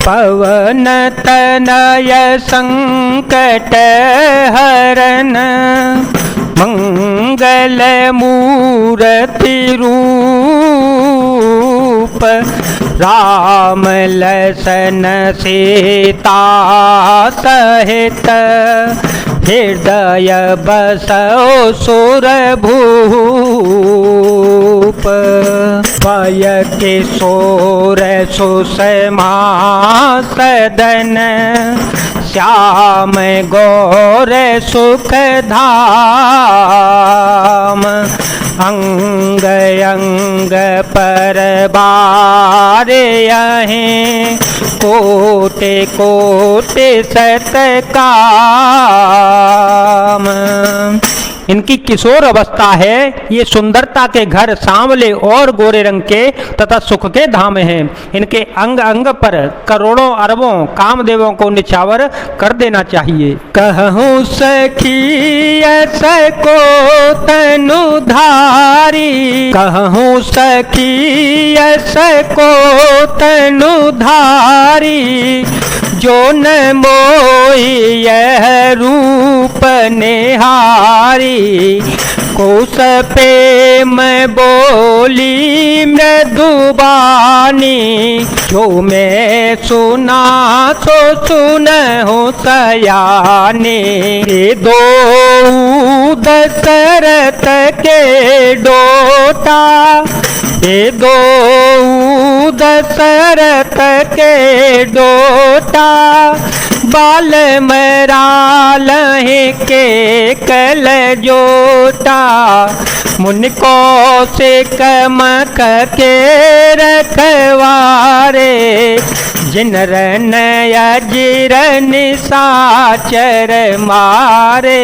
पवन तनय संकट हरन मंगल मूर्ति रूप राम लसन सीता सहित हृदय बसो सुरभूप पय किशोर सुषमा सदन श्याम गौर सुखधाम अंग अंग पर बारयहें कोटि कोटि सत्काम। इनकी किशोर अवस्था है। ये सुंदरता के घर सांवले और गोरे रंग के तथा सुख के धाम हैं। इनके अंग अंग पर करोड़ों अरबों कामदेवों को निछावर कर देना चाहिए। कहूँ सखी को तनुधारी, कहूँ सखी को तनुधारी, जो न मोही यह रूप निहारी। कुश प्रेम बोली मृदुबानी, जो मैं सुना सो सुनहु सयानी। दो दशरथ के डोटा, दो दशरथ के डोटा, बाल मराल के कल जोटा। मुनको से कमक के रखवारे, जिन रन अजिर निशाचर मारे।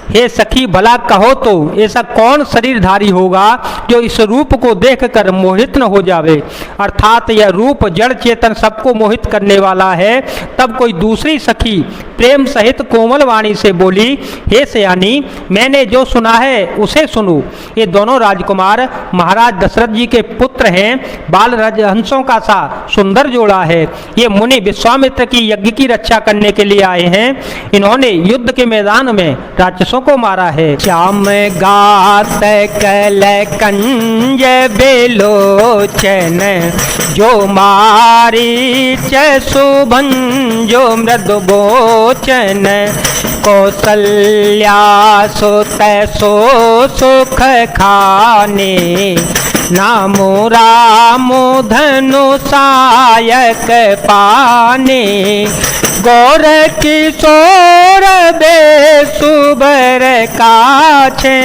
हे सखी भला कहो तो ऐसा कौन शरीरधारी होगा जो इस रूप को देखकर मोहित न हो जावे। अर्थात यह रूप जड़ चेतन सबको मोहित करने वाला है। तब कोई दूसरी सखी प्रेम सहित कोमल वाणी से बोली, हे सयानी मैंने जो सुना है उसे सुनो। ये दोनों राजकुमार महाराज दशरथ जी के पुत्र हैं। बाल राजहंसों का सा सुंदर जोड़ा है। ये मुनि विश्वामित्र की यज्ञ की रक्षा करने के लिए आए हैं। इन्होंने युद्ध के मैदान में राक्षसों को मारा है। श्याम गात कल कंज बेलोचन, जो मारी सुभन जो मृदु बोचन। कौसल्या सुत सो सुख खाने, नामो राम धनु सायक पाने। गौर किशोर बेसुबर काछे,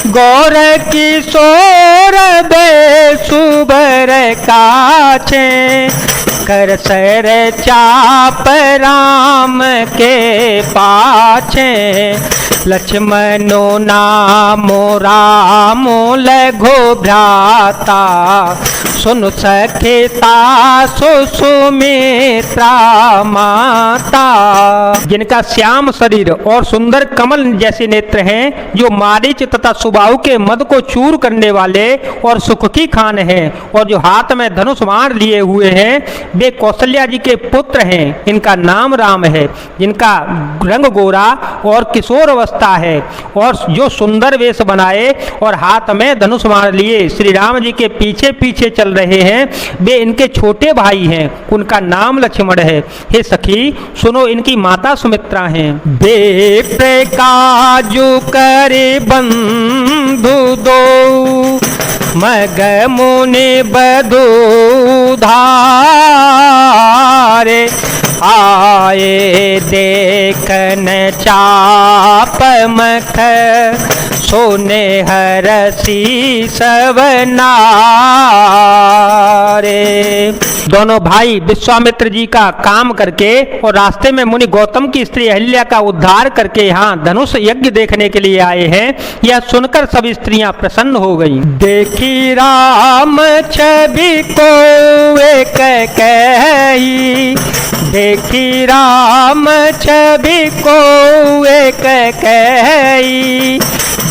गौर किशोर बेसुबर काछे। कर सर चाप राम के पाछे, लक्ष्मणो नामो रामो लघु भ्राता। सुन सखेता सुमित्रा माता। जिनका श्याम शरीर और सुंदर कमल जैसे नेत्र हैं, जो मारीच तथा सुबाहु के मद को चूर करने वाले और सुख की खान हैं, और जो हाथ में धनुष बाण लिए हुए हैं, वे कौशल्या जी के पुत्र हैं। इनका नाम राम है। जिनका रंग गोरा और किशोर अवस्था है, और जो सुंदर वेश बनाए और हाथ में धनुष बाण लिए श्री राम जी के पीछे पीछे चल रहे हैं, वे इनके छोटे भाई हैं। उनका नाम लक्ष्मण है। हे सखी सुनो, इनकी माता सुमित्रा हैं। बेटे काजू करे बंधु दो, मग मुनि बधु धारे। आए देखन चाप मख, सोने हरसी सवनारे। दोनों भाई विश्वामित्र जी का काम करके और रास्ते में मुनि गौतम की स्त्री अहिल्या का उद्धार करके यहाँ धनुष यज्ञ देखने के लिए आए हैं। यह सुनकर सभी स्त्रियां प्रसन्न हो गईं। देखी राम छवि को एक कही, देखी राम छवि को एक कही।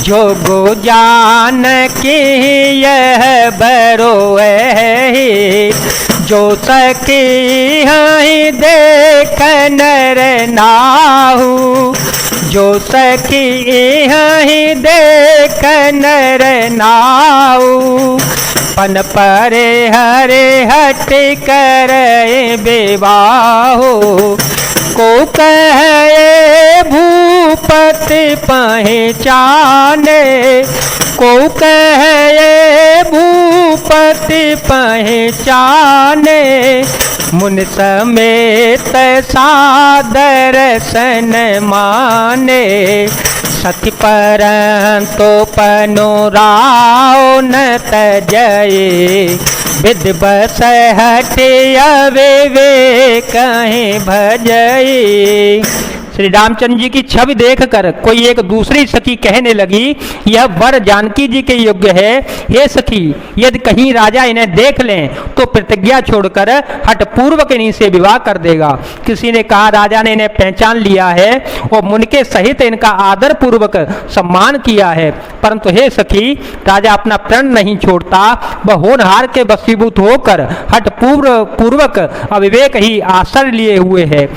जोगो जान की यह बरो है, जो सखी हई देख नर नाहू, जो सखी हई देख नर नाहू, पन परे हरे हट कर बेवाहो, को कहे भूपति पहचाने, को कहे भूपति पहचाने, मुन समेत सादर सन माने, सखी परंतो पनुराओ न तजये, विद बस हटे अविवेक कहीं भजई। श्री रामचंद्र जी की छवि देखकर कोई एक दूसरी सखी कहने लगी, यह वर जानकी जी के योग्य है। हे सखी, यदि कहीं राजा इन्हें देख लें तो प्रतिज्ञा छोड़कर हठपूर्वक इन्हीं से विवाह कर देगा। किसी ने कहा, राजा ने इन्हें पहचान लिया है और मुन के सहित इनका आदर पूर्वक सम्मान किया है, परंतु हे सखी, राजा अपना प्रण नहीं छोड़ता। वह होनहार के वशीभूत होकर हठपूर्वक अविवेक ही आश्रय लिए हुए है।